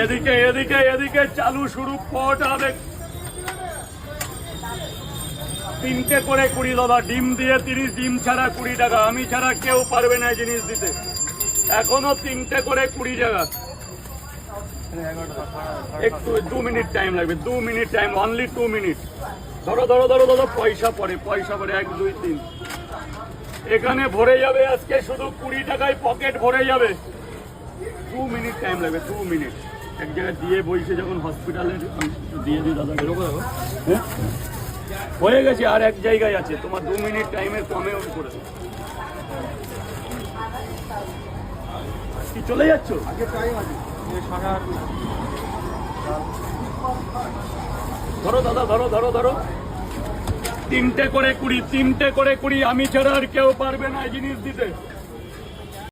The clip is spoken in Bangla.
এদিকে এদিকে এদিকে চালু শুরু পট হবে। 3টে করে 20 দাদা, ডিম দিয়ে 30, ডিম ছাড়া 20 টাকা। আমি ছাড়া কেউ পারবে না জিনিস দিতে। এখনো 3টে করে 20 টাকা। একটু 2 মিনিট টাইম লাগবে, 2 মিনিট টাইম, অনলি 2 মিনিট। ধরো ধরো ধরো ধরো, পয়সা পড়ে, পয়সা পড়ে, 1 2 3। এখানে ভরে যাবে আজকে শুধু 20 টাকায় পকেট ভরে যাবে। 2 মিনিট টাইম লাগবে, 2 মিনিট। এক জায়গায় দিয়ে বইছে যখন হসপিটালে দিয়ে দিই দাদা, হ্যাঁ হয়ে গেছে। আর এক জায়গায় আছে, তোমার 2 মিনিট টাইমের কমেও করে দেবো। কি চলে যাচ্ছ? ধরো দাদা, ধরো ধরো ধরো। 3টে করে 20, 3টে করে 20। আমি ছাড়া আর কেউ পারবে না জিনিস দিতে।